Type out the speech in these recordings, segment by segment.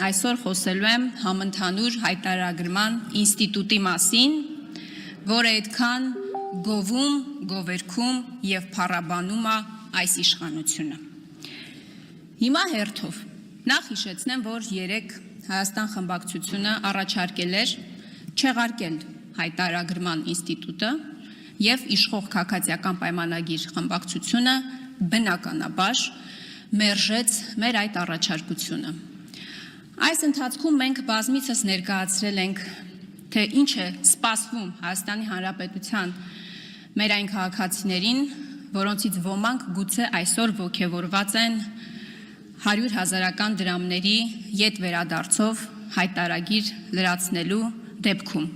այսօր խոսելու եմ համընդհանուր հայտարարագրման ինստիտուտի մասին, որը այդքան գովում, գովերքում և փառաբանում է այս իշխանությունը։ Հիմա հերթով նախ հիշեցնեմ, որ երեկ Հայաստան խմբակցությունը առաջարկել էր չեղարկել հայտարարագրման ինստիտուտը և իշխող քաղաքացիական պայմանագիր խմբակցությունը բնականաբար մերժեց մեր այդ առաջարկությունը։ Այս ընթացքում մենք բազմիցս ներկայացրել ենք, թե ինչ է սպասվում Հայաստանի Հանրապետության մեր այն քաղաքացիներին, որոնցից ոմանք գուցե այսօր ոգևորված են 100,000-ական դրամների ետ վերադարձով հայտարարագիր լրացնելու դեպքում։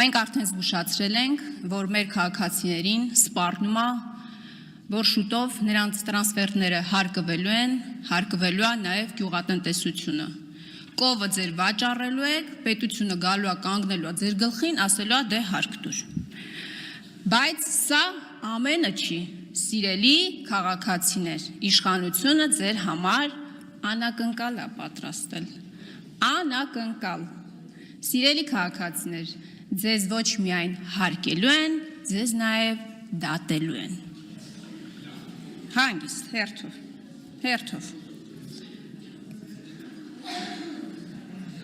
Մենք արդեն զգուշացրել ենք, որ մեր քաղաքացիներին սպառնում է, որ շուտով նրանց տրանսֆերտները հարկվելու է նաև գյուղատնտեսությունը։ Կովը ձեր վաճառելու եք, պետությունը գալու է կանգնելու է ձեր գլխին, ասելու է դե հարկ տուր։ Բայց սա ամենը չի, սիրելի քաղաքացիներ, իշխանությունը ձեր համար անակնկալ է պատրաստել։ Անակնկալ։ Սիրելի քաղաքացիներ, ձեզ ոչ միայն հարկելու են, ձեզ նաև դատելու են։ Հանգիստ, հերթով։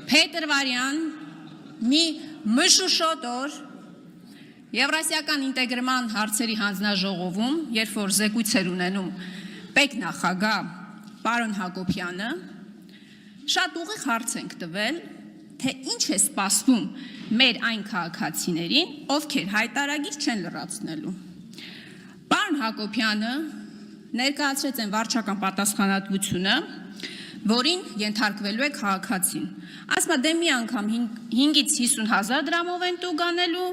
Փետրվարյան մի մշուշոտ օր Եվրասիական ինտեգրման հարցերի հանձնաժողովում, երբ որ զեկույց էր ունենում պետնախագահ պարոն Հակոբյանը, շատ ուղիղ հարց ենք տվել, թե ինչ է սպասվում մեր այն քաղաքացիներին, ովքեր հայտարարագիր չեն լրացնելու։ Պարոն Հակոբյանը ներկայացրեց այն վարչական պատասխանատվությունը, որին ենթարկվելու է քաղաքացին։ Ասում է, դե մի անգամ 5-ից 50,000 դրամով են տուգ անելու,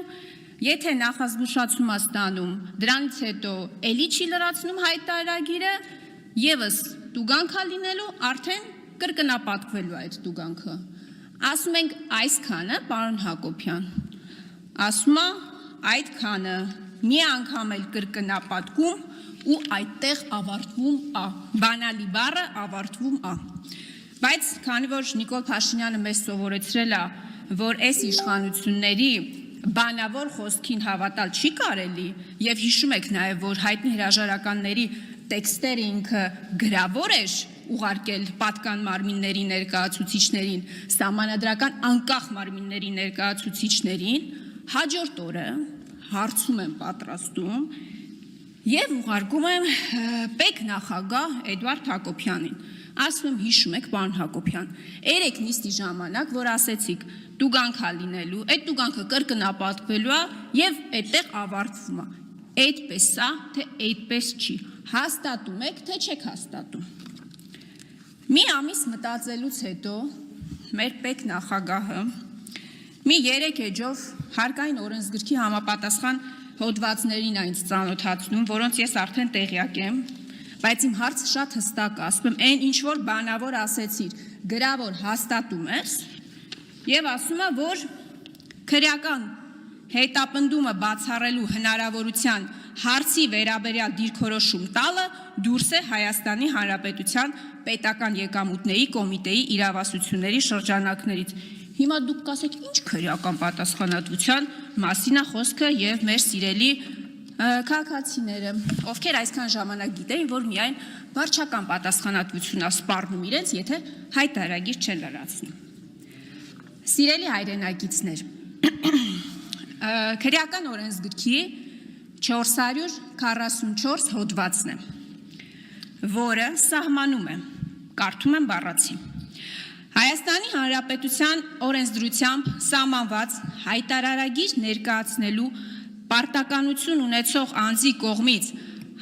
եթե նախազգուշացում է ստանում, դրանից հետո էլի չի լրացնում հայտարարագիրը, ևս տուգանք է լինելու, արդեն կրկնապատկվելու այդ տուգանքը։ Ասում ենք այսքանը, պարոն Հակոբյան, ասում է այդքանը, մի անգամ էլ կրկնապատկում ու այդտեղ ավարտվում է, բանալի բառը ավարտվում է։ Բայց քանի որ Նիկոլ Փաշինյանը մեզ սովորեցրել է, որ այս իշխանությունների բանավոր խոսքին հավատալ չի կարելի, և հիշում եք նաև, որ հայտնի հրաժարականների տեքստերը ինքը գրավոր էր ուղարկել պատկան մարմինների ներկայացուցիչներին, սահմանադրական անկախ մարմինների ներկայացուցիչներին, հաջորդ օրը հարցում եմ պատրաստում և ուղարկում եմ պետնախագահ Էդվարդ Հակոբյանին։ Ասում եմ, հիշում եք, պարոն Հակոբյան, երեք նիստի ժամանակ, որ ասեցիք տուգանք է լինելու, այդ տուգանքը կրկնապատկվելու է և այդտեղ ավարտվում է։ Այդպես է, թե այդպես չի։ Հաստատում եք, թե չեք հաստատում։ Մի ամիս մտածելուց հետո մեր պետնախագահը մի 3 էջով հարկային օրենսգրքի համապատասխան հոդվածներին այնց ծանոթացնում, որոնց ես արդեն տեղյակ եմ, բայց իմ հարցը շատ հստակ է, ասում եմ, այն ինչ-որ բանավոր ասեցիր, գրավոր հաստատում ես, և ասում է, որ քրեական հետապնդումը բացառելու հնարավորության հարցի վերաբերյալ դիրքորոշում տալը դուրս է Հայաստանի Հանրապետության պետական եկամուտների կոմիտեի իրավասությունների շրջանակներից։ Հիմա դուք կասեք, ինչ քրեական պատասխանատվության մասին է խոսքը և մեր սիրելի քաղաքացիները, ովքեր այսքան ժամանակ գիտեին, որ միայն վարչական պատասխանատվություն է սպառնում իրենց, եթե հայտարարագիր չեն լրացնում։ Սիրելի հայրենակիցներ, քրեական օրենսգրքի 444 հոդվածն է, որը սահմանում է, կարդում եմ բառացի, Հայաստանի Հանրապետության օրենսդրությամբ սահմանված հայտարարագիր ներկայացնելու պարտականություն ունեցող անձի կողմից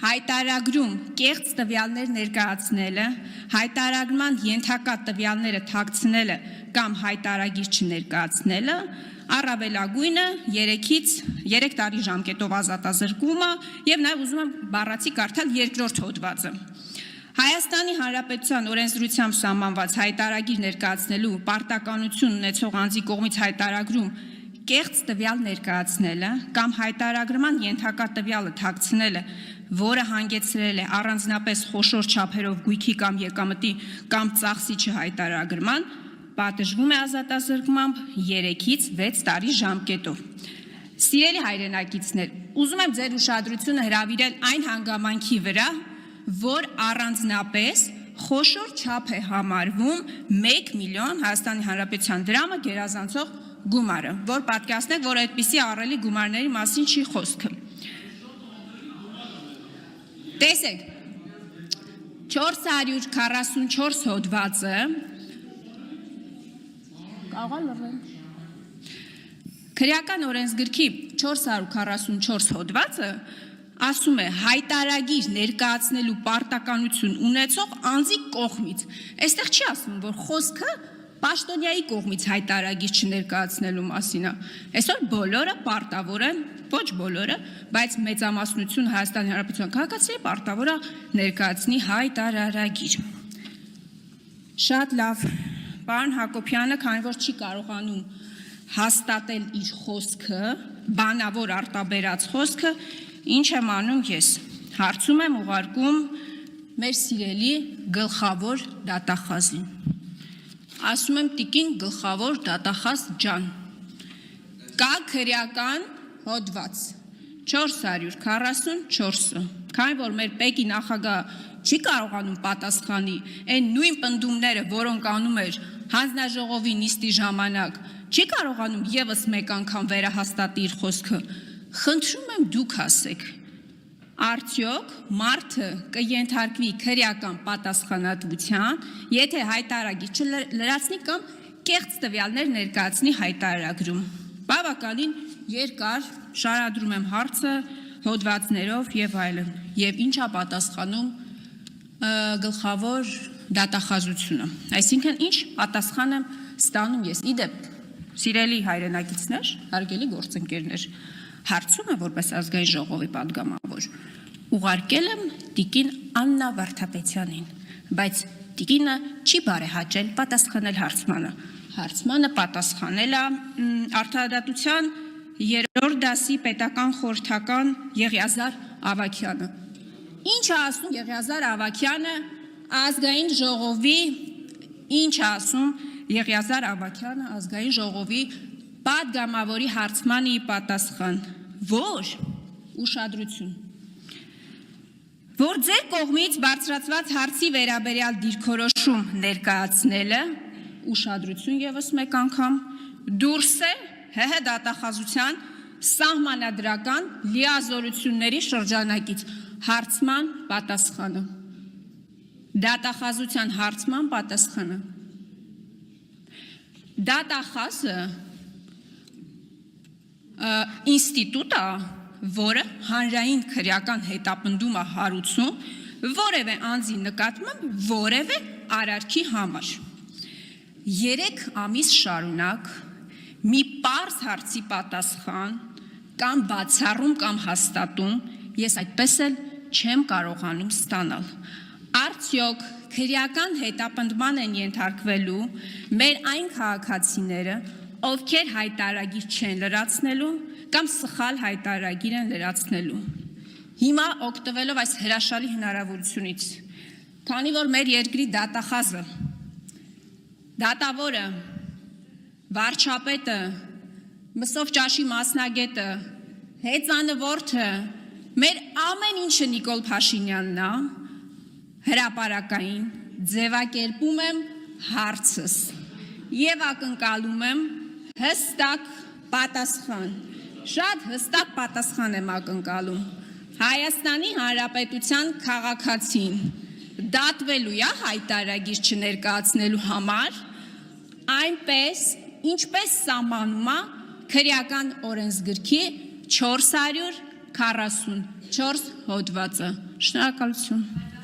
հայտարարագրում կեղծ տվյալներ ներկայացնելը, հայտարարման ենթակա տվյալները թաքցնելը կամ հայտարարագիր չներկայացնելը, առավելագույնը 3 տարի ժամկետով ազատազրկվում է և նաև ուզում եմ բառացի կարդալ 2-րդ հոդվածը։ Հայաստանի Հանրապետության օրենսդրությամբ սահմանված հայտարարագիր ներկայացնելու պարտականություն ունեցող անձի կողմից հայտարարագրում կեղծ տվյալ ներկայացնելը կամ հայտարարման ենթակա տվյալը թաքցնելը որը հանգեցրել է առանձնապես խոշոր չափերով գույքի կամ եկամտի կամ ծախսի չհայտարարման, պատժվում է ազատազրկմամբ 3-ից 6 տարի ժամկետով։ Սիրելի հայրենակիցներ, ուզում եմ ձեր ուշադրությունը հրավիրել այն հանգամանքի վրա, որ առանձնապես խոշոր չափ է համարվում 1 միլիոն Հայաստանի Հանրապետության դրամը գերազանցող գումարը, որ պատկերացնեք, որ այդպիսի ահռելի գումարների մասին չի խոսքը։ Տեսեք, 444 հոդվածը Քրեական օրենսգրքի 444 հոդվածը ասում է հայտարագիր ներկայացնելու պարտականություն ունեցող անձի կողմից։ Այստեղ չի ասում, որ խոսքը պաշտոնյայի կողմից հայտարագիր չներկայացնելու մասին է։ Այսօր բոլորը պարտավոր են, ոչ բոլորը, բայց մեծամասնություն Հայաստանի Հանրապետության քաղաքացիների պարտավոր է ներկայացնի հայտարարագիր։ Շատ լավ, պարոն Հակոբյանը, քանի որ չի կարողանում հաստատել իր խոսքը, բանավոր արտաբերած խոսքը, ինչ եմ անում ես, հարցում եմ ուղարկում մեր սիրելի գլխավոր դատախազին, ասում եմ տիկին գլխավոր դատախազ ջան, կա քրեական հոդված 444-ը, քանի որ մեր ՊԵԿ-ի նախագահ չի կարողանում պատասխանի այն նույն պնդումները, որոնք անում էր հանձնաժողովի նիստի ժամանակ, չի կարողանում եւս մեկ անգամ վերահաստատի իր խոսքը, խնդրում եմ դուք ասեք, արդյոք մարդը կենթարկվի քրեական պատասխանատվության, եթե հայտարարագիր չլրացնի կամ կեղծ տվյալներ ներկայացնի հայտարարագրում։ Բավականին երկար շարադրում եմ հարցը հոդվածներով եւ այլն, եւ ինչա պատասխանում գլխավոր դատախազությունը։ Այսինքն ինչ պատասխան եմ ստանում ես։ Իդեպ, սիրելի հայրենակիցներ, հարգելի գործընկերներ, հարցումը որպես ազգային ժողովի падգամավոր ուղարկել եմ տիկին Աննա Վարդապետյանին, բայց տիկինը չի բարեհաճել պատասխանել հարցմանը։ Հարցմանը պատասխանել է Արդարադատության 3-րդ դասի պետական խորհրդական Եղիազար Ավագյանը։ Ինչ է ասում Եղիազար Ավագյանը ազգային ժողովի, ինչ է ասում Եղիազար Ավագյանը ազգային ժողովի падգամավորի հարցմանի պատասխան, որ ուշադրություն, որ ձեր կողմից բարձրացված հարցի վերաբերյալ դիրքորոշում ներկայացնելը, ուշադրություն եւս մեկ անգամ, դուրս է ՀՀ դատախազության սահմանադրական լիազորությունների շրջանակից հարցման պատասխանը, դատախազության հարցման պատասխանը, դատախազը ինստիտուտ է, որը հանրային քրեական հետապնդում է հարուցում որևէ անձի նկատմամբ որևէ արարքի համար։ 3 ամիս շարունակ մի պարզ հարցի պատասխան կամ բացառում կամ հաստատում ես այդպես էլ չեմ կարողանում ստանալ։ Արդյոք քրեական հետապնդման են ենթարկվելու մեր այն քաղաքացիները, ովքեր հայտարարագիր չեն լրացնելու կամ սխալ հայտարարագիր են լրացնելու։ Հիմա օգտվելով այս հրաշալի հնարավորությունից, քանի որ մեր երկրի դատախազը, դատավորը, վարչապետը, Մսով ճաշի մասնագետը, հեծանվորդը, մեր ամեն ինչը Նիկոլ Փաշինյանն է, հրապարակային ձևակերպում եմ հարցս եւ ակնկալում եմ հստակ պատասխան, շատ հստակ պատասխան եմ ակնկալում։ Հայաստանի Հանրապետության քաղաքացին դատվելու է հայտարարագիր չներկայացնելու համար, այնպես, ինչպես սահմանում է քրեական օրենսգրքի 444 հոդվածը։ Շնորհակալություն։